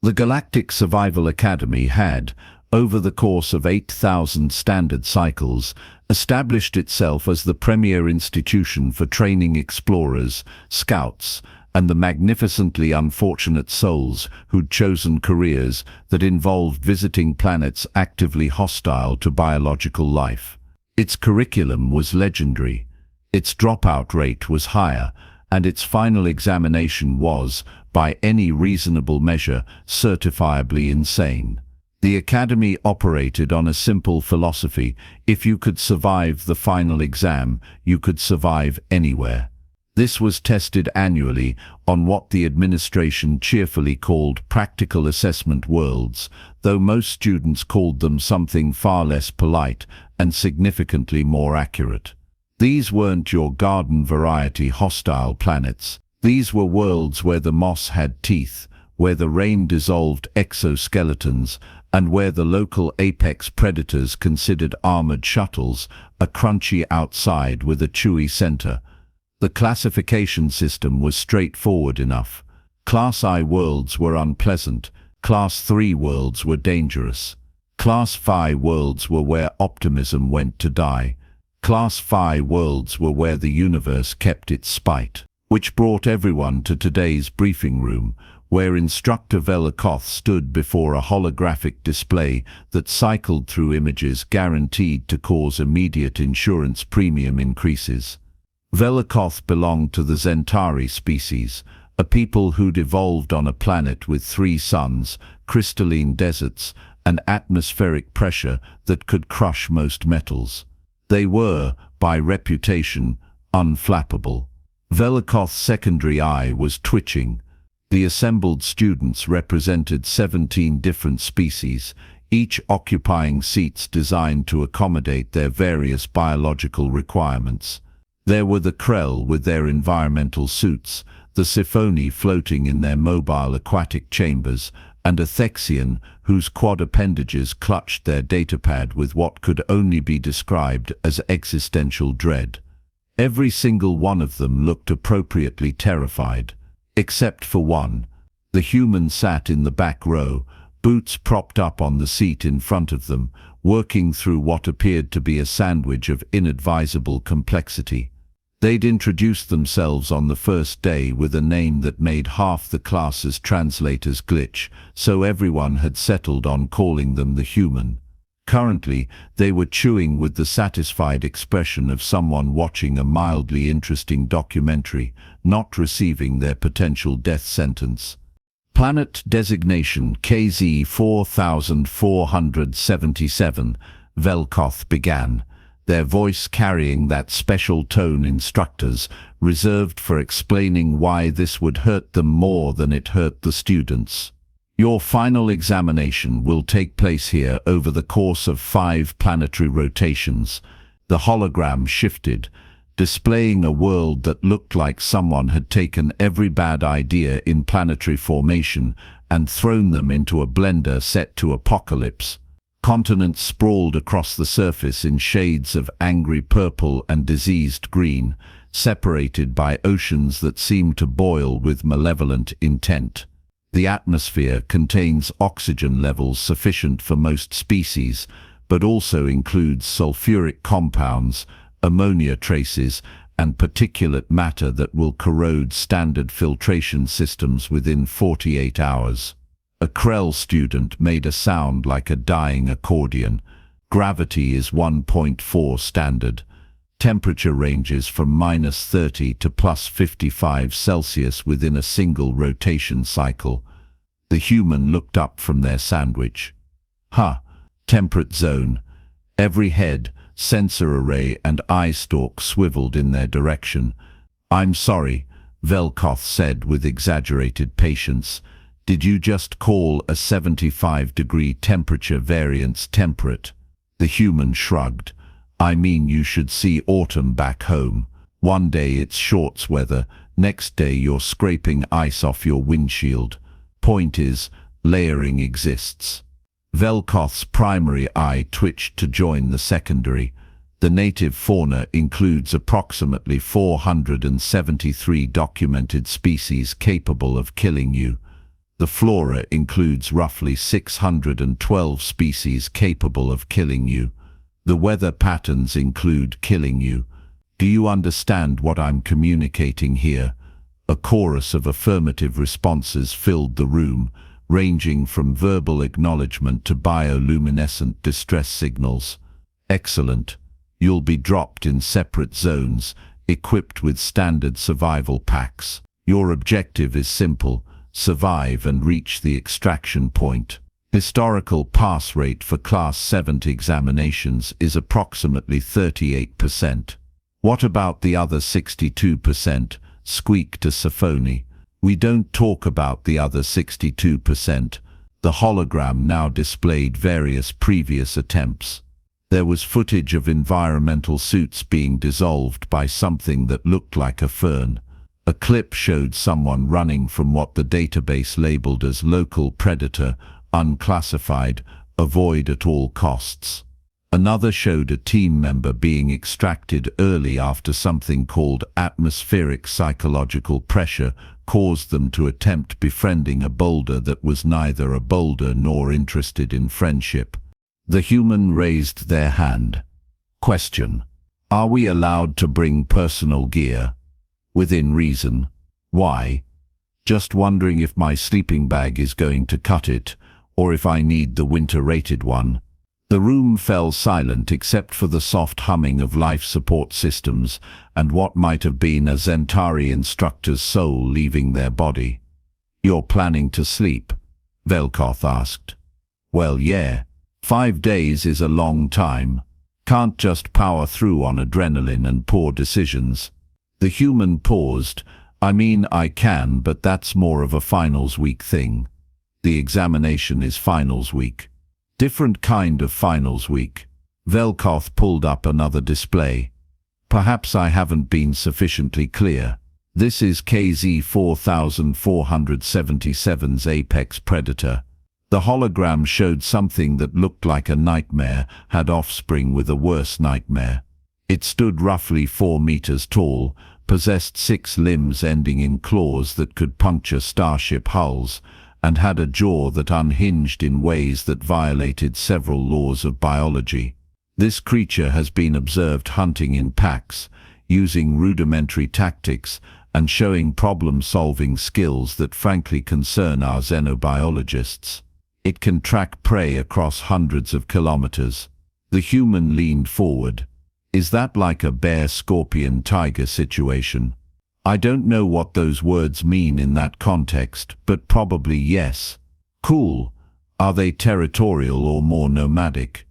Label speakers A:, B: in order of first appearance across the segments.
A: The Galactic Survival Academy had, over the course of 8,000 standard cycles, established itself as the premier institution for training explorers, scouts, and the magnificently unfortunate souls who'd chosen careers that involved visiting planets actively hostile to biological life. Its curriculum was legendary, its dropout rate was higher, and its final examination was, by any reasonable measure, certifiably insane. The Academy operated on a simple philosophy: if you could survive the final exam, you could survive anywhere. This was tested annually on what the administration cheerfully called practical assessment worlds, though most students called them something far less polite and significantly more accurate. These weren't your garden variety hostile planets. These were worlds where the moss had teeth, where the rain dissolved exoskeletons, and where the local apex predators considered armored shuttles a crunchy outside with a chewy center. The classification system was straightforward enough. Class I worlds were unpleasant, Class III worlds were dangerous. Class-V worlds were where optimism went to die. Class-V worlds were where the universe kept its spite. Which brought everyone to today's briefing room, where Instructor Velikoth stood before a holographic display that cycled through images guaranteed to cause immediate insurance premium increases. Velikoth belonged to the Zentari species, a people who'd evolved on a planet with 3 suns, crystalline deserts, and atmospheric pressure that could crush most metals. They were, by reputation, unflappable. Velikoth's secondary eye was twitching. The assembled students represented 17 different species, each occupying seats designed to accommodate their various biological requirements. There were the Krell with their environmental suits, the Siphoni floating in their mobile aquatic chambers, and a Thexian whose quad appendages clutched their datapad with what could only be described as existential dread. Every single one of them looked appropriately terrified, except for one. The human sat in the back row, boots propped up on the seat in front of them, working through what appeared to be a sandwich of inadvisable complexity. They'd introduced themselves on the first day with a name that made half the class's translators glitch, so everyone had settled on calling them the human. Currently, they were chewing with the satisfied expression of someone watching a mildly interesting documentary, not receiving their potential death sentence. Planet designation KZ 4477, Velikoth began, their voice carrying that special tone instructors reserved for explaining why this would hurt them more than it hurt the students. Your final examination will take place here over the course of 5 planetary rotations. The hologram shifted, displaying a world that looked like someone had taken every bad idea in planetary formation and thrown them into a blender set to apocalypse. Continents sprawled across the surface in shades of angry purple and diseased green, separated by oceans that seemed to boil with malevolent intent. The atmosphere contains oxygen levels sufficient for most species, but also includes sulfuric compounds, ammonia traces, and particulate matter that will corrode standard filtration systems within 48 hours. A Krell student made a sound like a dying accordion. Gravity is 1.4 standard. Temperature ranges from -30 to +55 Celsius within a single rotation cycle. The human looked up from their sandwich. Temperate zone. Every head, sensor array and eye stalk swiveled in their direction. "I'm sorry," Velikoth said with exaggerated patience. "Did you just call a 75-degree temperature variance temperate?" The human shrugged. "I mean, you should see autumn back home. One day it's shorts weather, next day you're scraping ice off your windshield. Point is, layering exists." Velikoth's primary eye twitched to join the secondary. The native fauna includes approximately 473 documented species capable of killing you. The flora includes roughly 612 species capable of killing you. The weather patterns include killing you. Do you understand what I'm communicating here? A chorus of affirmative responses filled the room, ranging from verbal acknowledgement to bioluminescent distress signals. Excellent. You'll be dropped in separate zones, equipped with standard survival packs. Your objective is simple: survive and reach the extraction point. Historical pass rate for Class-VII examinations is approximately 38%. What about the other 62%? Squeaked a Sophony. We don't talk about the other 62%. The hologram now displayed various previous attempts. There was footage of environmental suits being dissolved by something that looked like a fern. A clip showed someone running from what the database labeled as local predator, unclassified, avoid at all costs. Another showed a team member being extracted early after something called atmospheric psychological pressure caused them to attempt befriending a boulder that was neither a boulder nor interested in friendship. The human raised their hand. Question: are we allowed to bring personal gear? Within reason. Why? Just wondering if my sleeping bag is going to cut it, or if I need the winter-rated one. The room fell silent except for the soft humming of life support systems and what might have been a Zentari instructor's soul leaving their body. You're planning to sleep? Velkoth asked. Well, yeah. 5 days is a long time. Can't just power through on adrenaline and poor decisions. The human paused. I mean, I can, but that's more of a finals week thing. The examination is finals week. Different kind of finals week. Velkoth pulled up another display. Perhaps I haven't been sufficiently clear. This is KZ-4477's apex predator. The hologram showed something that looked like a nightmare had offspring with a worse nightmare. It stood roughly 4 meters tall, possessed 6 limbs ending in claws that could puncture starship hulls, and had a jaw that unhinged in ways that violated several laws of biology. This creature has been observed hunting in packs, using rudimentary tactics, and showing problem-solving skills that frankly concern our xenobiologists. It can track prey across hundreds of kilometers. The human leaned forward. Is that like a bear-scorpion-tiger situation? I don't know what those words mean in that context, but probably yes. Cool. Are they territorial or more nomadic?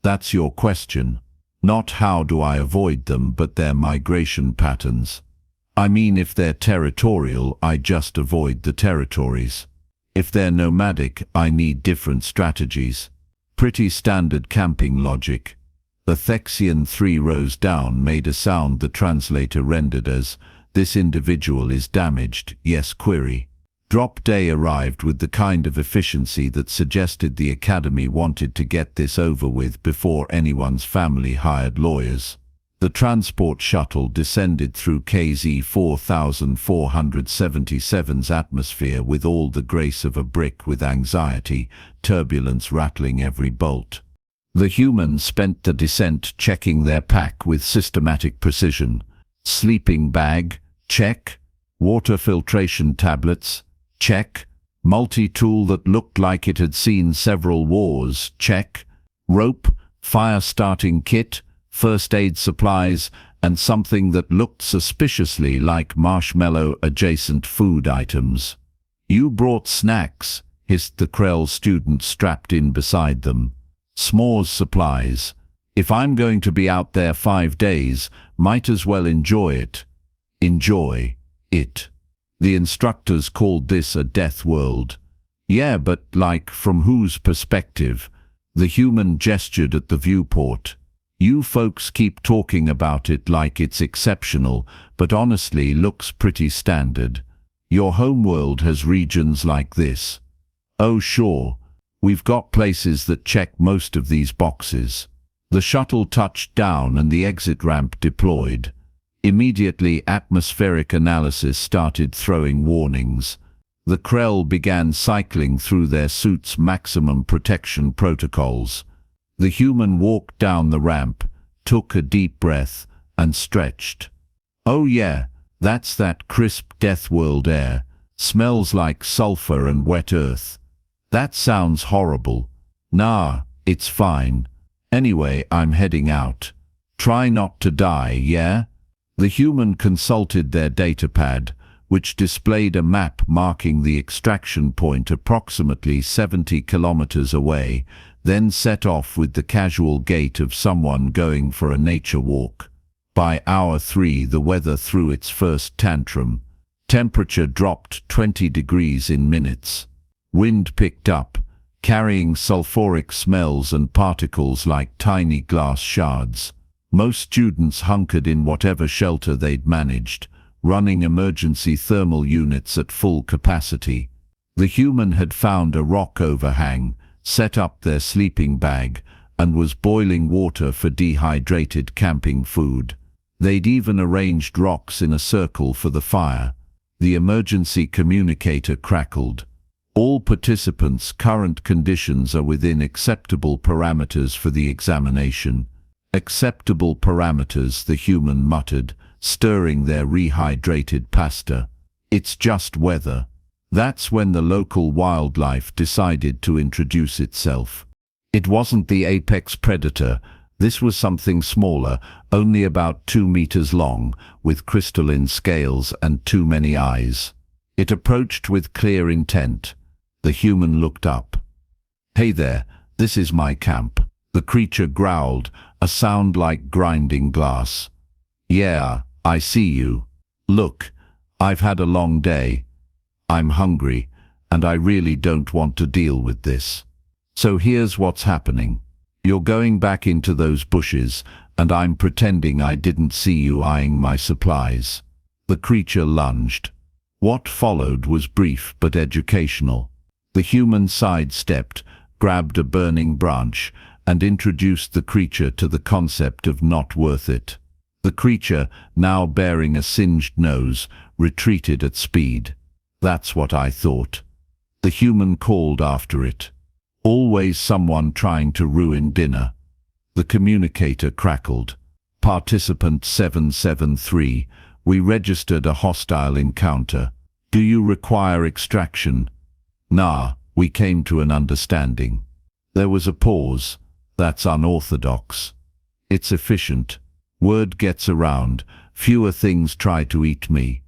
A: That's your question. Not how do I avoid them, but their migration patterns. I mean, if they're territorial, I just avoid the territories. If they're nomadic, I need different strategies. Pretty standard camping logic. The Thexian 3 rows down made a sound the translator rendered as, "This individual is damaged, yes query." Drop day arrived with the kind of efficiency that suggested the Academy wanted to get this over with before anyone's family hired lawyers. The transport shuttle descended through KZ-4477's atmosphere with all the grace of a brick with anxiety, turbulence rattling every bolt. The humans spent the descent checking their pack with systematic precision. Sleeping bag? Check. Water filtration tablets? Check. Multi-tool that looked like it had seen several wars? Check. Rope? Fire-starting kit? First aid supplies? And something that looked suspiciously like marshmallow-adjacent food items. You brought snacks, hissed the Krell student strapped in beside them. S'mores supplies. If I'm going to be out there 5 days, might as well enjoy it. Enjoy it. The instructors called this a death world. Yeah, but like, from whose perspective? The human gestured at the viewport. You folks keep talking about it like it's exceptional, but honestly looks pretty standard. Your homeworld has regions like this. Oh sure, we've got places that check most of these boxes. The shuttle touched down and the exit ramp deployed. Immediately, atmospheric analysis started throwing warnings. The Krell began cycling through their suits' maximum protection protocols. The human walked down the ramp, took a deep breath, and stretched. "Oh yeah, that's that crisp Deathworld air. Smells like sulfur and wet earth. That sounds horrible. Nah, it's fine. Anyway, I'm heading out. Try not to die, yeah?" The human consulted their datapad, which displayed a map marking the extraction point approximately 70 kilometers away, then set off with the casual gait of someone going for a nature walk. By hour 3, the weather threw its first tantrum. Temperature dropped 20 degrees in minutes. Wind picked up, carrying sulfuric smells and particles like tiny glass shards. Most students hunkered in whatever shelter they'd managed, running emergency thermal units at full capacity. The human had found a rock overhang, set up their sleeping bag, and was boiling water for dehydrated camping food. They'd even arranged rocks in a circle for the fire. The emergency communicator crackled. "All participants' current conditions are within acceptable parameters for the examination." "Acceptable parameters," the human muttered, stirring their rehydrated pasta. "It's just weather." That's when the local wildlife decided to introduce itself. It wasn't the apex predator. This was something smaller, only about 2 meters long, with crystalline scales and too many eyes. It approached with clear intent. The human looked up. "Hey there, this is my camp." The creature growled, a sound like grinding glass. "Yeah, I see you. Look, I've had a long day. I'm hungry, and I really don't want to deal with this. So here's what's happening. You're going back into those bushes, and I'm pretending I didn't see you eyeing my supplies." The creature lunged. What followed was brief but educational. The human sidestepped, grabbed a burning branch, and introduced the creature to the concept of not worth it. The creature, now bearing a singed nose, retreated at speed. "That's what I thought." The human called after it. "Always someone trying to ruin dinner." The communicator crackled. "Participant 773, we registered a hostile encounter. Do you require extraction?" "Nah, we came to an understanding." There was a pause. "That's unorthodox." "It's efficient. Word gets around. Fewer things try to eat me.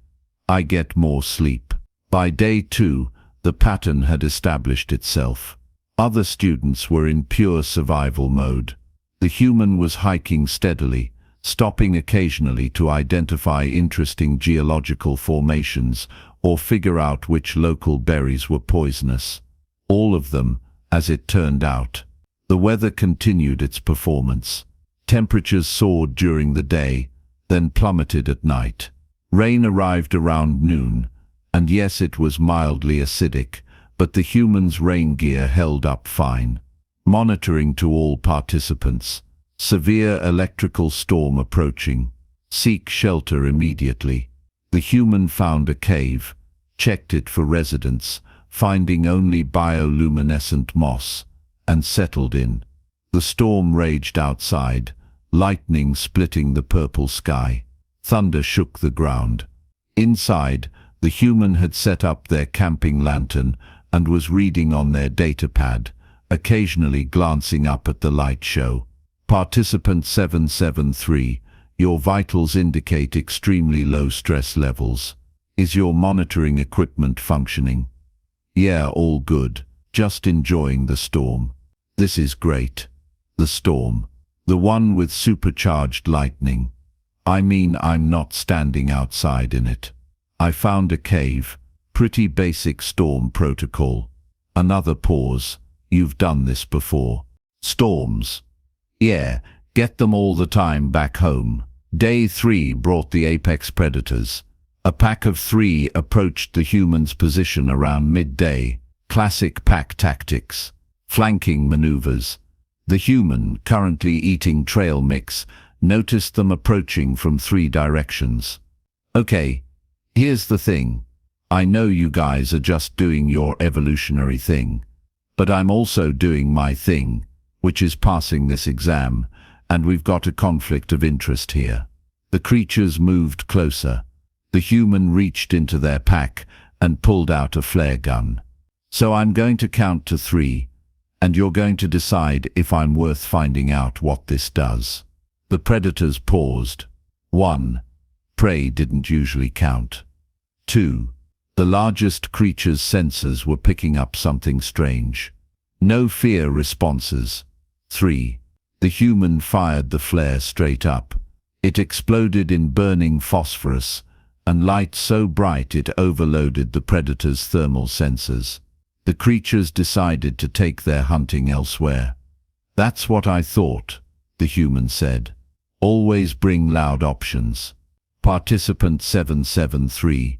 A: I get more sleep." By day 2, the pattern had established itself. Other students were in pure survival mode. The human was hiking steadily, stopping occasionally to identify interesting geological formations or figure out which local berries were poisonous. All of them, as it turned out. The weather continued its performance. Temperatures soared during the day, then plummeted at night. Rain arrived around noon, and yes, it was mildly acidic, but the human's rain gear held up fine. Monitoring to all participants. Severe electrical storm approaching. Seek shelter immediately. The human found a cave, checked it for residents, finding only bioluminescent moss, and settled in. The storm raged outside, lightning splitting the purple sky. Thunder shook the ground. Inside, the human had set up their camping lantern and was reading on their datapad, occasionally glancing up at the light show. "Participant 773, your vitals indicate extremely low stress levels. Is your monitoring equipment functioning?" "Yeah, all good. Just enjoying the storm." "This is great." "The storm? The one with supercharged lightning?" "I mean, I'm not standing outside in it. I found a cave. Pretty basic storm protocol." Another pause. "You've done this before." "Storms?" "Yeah, get them all the time back home." Day 3 brought the apex predators. A pack of 3 approached the human's position around midday. Classic pack tactics. Flanking maneuvers. The human, currently eating trail mix, noticed them approaching from 3 directions. "Okay, here's the thing. I know you guys are just doing your evolutionary thing, but I'm also doing my thing, which is passing this exam, and we've got a conflict of interest here." The creatures moved closer. The human reached into their pack and pulled out a flare gun. "So I'm going to count to 3, and you're going to decide if I'm worth finding out what this does." The predators paused. 1. Prey didn't usually count. 2. The largest creature's sensors were picking up something strange. No fear responses. 3. The human fired the flare straight up. It exploded in burning phosphorus, and light so bright it overloaded the predator's thermal sensors. The creatures decided to take their hunting elsewhere. "That's what I thought," the human said. "Always bring loud options." Participant 773.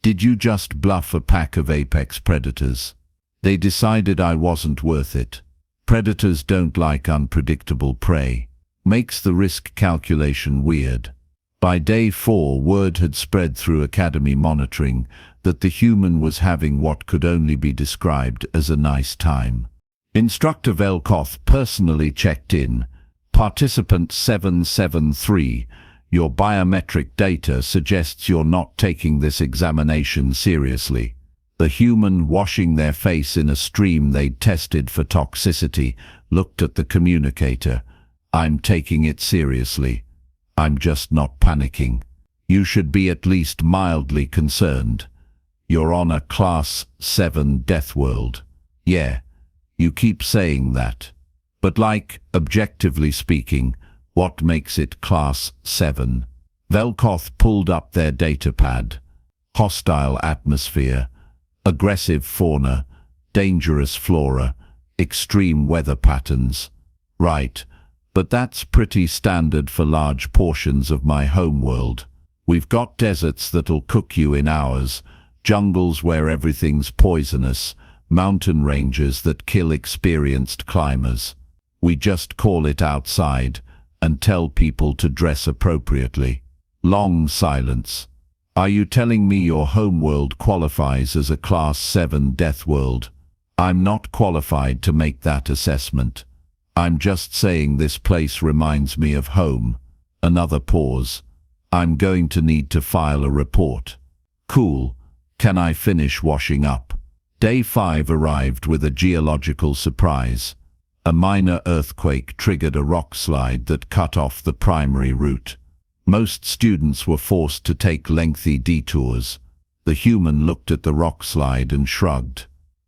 A: "Did you just bluff a pack of apex predators? They decided I wasn't worth it. Predators don't like unpredictable prey. Makes the risk calculation weird." By day 4, word had spread through Academy monitoring that the human was having what could only be described as a nice time. Instructor Velkoth personally checked in. "Participant 773, your biometric data suggests you're not taking this examination seriously." The human, washing their face in a stream they'd tested for toxicity, looked at the communicator. "I'm taking it seriously. I'm just not panicking. You should be at least mildly concerned. You're on a Class-VII Deathworld." "Yeah, you keep saying that. But like, objectively speaking, what makes it Class-VII?" Velkoth pulled up their datapad. "Hostile atmosphere, aggressive fauna, dangerous flora, extreme weather patterns." "Right. But that's pretty standard for large portions of my homeworld. We've got deserts that'll cook you in hours, jungles where everything's poisonous, mountain ranges that kill experienced climbers. We just call it outside and tell people to dress appropriately." Long silence. "Are you telling me your homeworld qualifies as a Class-VII Deathworld?" "I'm not qualified to make that assessment. I'm just saying this place reminds me of home." Another pause. "I'm going to need to file a report." "Cool. Can I finish washing up?" Day 5 arrived with a geological surprise. A minor earthquake triggered a rock slide that cut off the primary route. Most students were forced to take lengthy detours. The human looked at the rock slide and shrugged.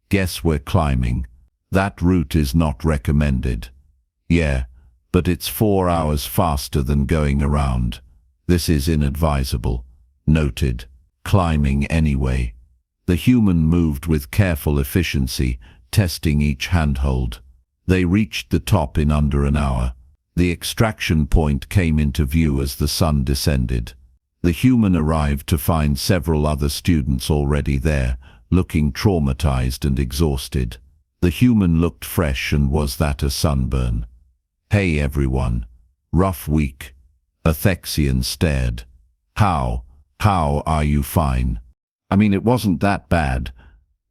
A: "Guess we're climbing. That route is not recommended." "Yeah, but it's 4 hours faster than going around. This is inadvisable." "Noted. Climbing anyway." The human moved with careful efficiency, testing each handhold. They reached the top in under an hour. The extraction point came into view as the sun descended. The human arrived to find several other students already there, looking traumatized and exhausted. The human looked fresh, and was that a sunburn? "Hey everyone. Rough week." Athexian stared. How are you?" "Fine. I mean, it wasn't that bad.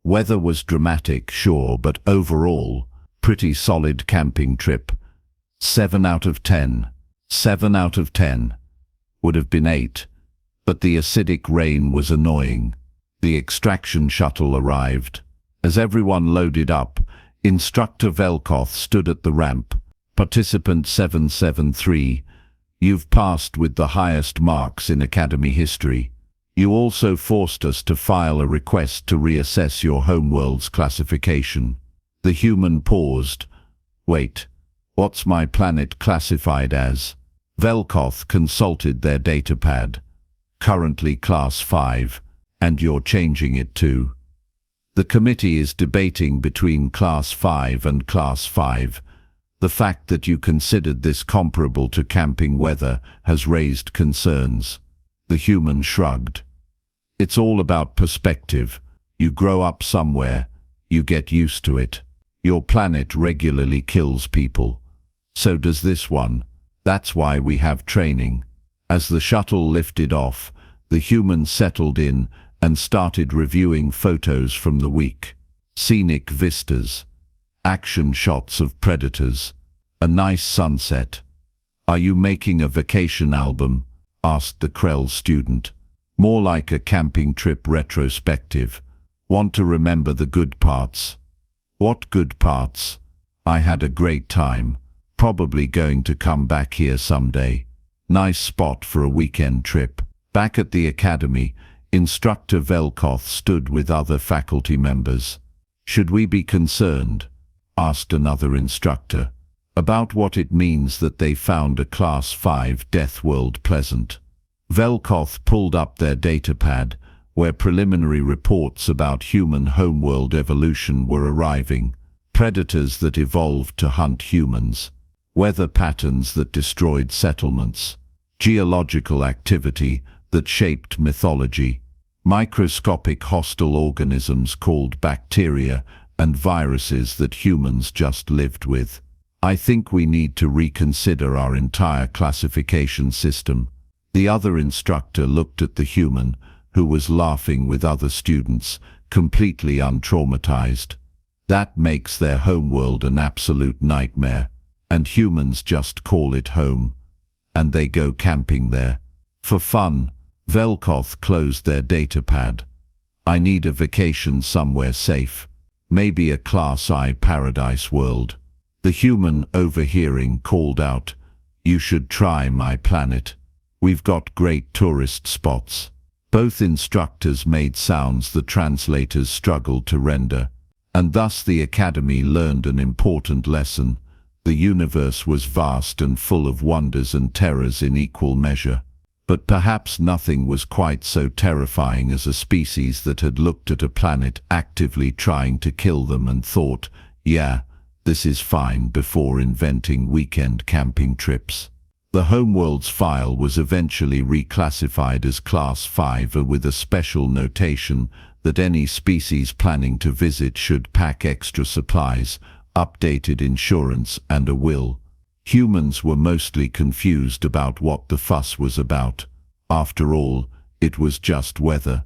A: Weather was dramatic, sure, but overall, pretty solid camping trip. 7 out of 10. 7 out of 10. Would have been 8, but the acidic rain was annoying." The extraction shuttle arrived. As everyone loaded up, Instructor Velkoth stood at the ramp. "Participant 773, you've passed with the highest marks in Academy history. You also forced us to file a request to reassess your homeworld's classification." The human paused. "Wait, what's my planet classified as?" Velkoth consulted their datapad. "Currently Class 5, and you're changing it too." "The committee is debating between Class 5 and Class 5. The fact that you considered this comparable to camping weather has raised concerns." The human shrugged. "It's all about perspective. You grow up somewhere, you get used to it. Your planet regularly kills people. So does this one. That's why we have training." As the shuttle lifted off, the human settled in and started reviewing photos from the week. Scenic vistas, action shots of predators, a nice sunset. "Are you making a vacation album?" asked the Krell student. "More like a camping trip retrospective. Want to remember the good parts." "What good parts?" "I had a great time. Probably going to come back here someday. Nice spot for a weekend trip." Back at the academy, Instructor Velkoth stood with other faculty members. "Should we be concerned?" asked another instructor. "About what it means that they found a Class-V Deathworld pleasant." Velkoth pulled up their datapad, where preliminary reports about human homeworld evolution were arriving. Predators that evolved to hunt humans. Weather patterns that destroyed settlements. Geological activity that shaped mythology. Microscopic hostile organisms called bacteria and viruses that humans just lived with. "I think we need to reconsider our entire classification system." The other instructor looked at the human, who was laughing with other students, completely untraumatized. "That makes their homeworld an absolute nightmare, and humans just call it home. And they go camping there. For fun." Velkoth closed their datapad. "I need a vacation somewhere safe. Maybe a Class I paradise world." The human, overhearing, called out, "You should try my planet. We've got great tourist spots." Both instructors made sounds the translators struggled to render, and thus the academy learned an important lesson. The universe was vast and full of wonders and terrors in equal measure. But perhaps nothing was quite so terrifying as a species that had looked at a planet actively trying to kill them and thought, "Yeah, this is fine," before inventing weekend camping trips. The Homeworlds file was eventually reclassified as Class 5 with a special notation that any species planning to visit should pack extra supplies, updated insurance, and a will. Humans were mostly confused about what the fuss was about. After all, it was just weather.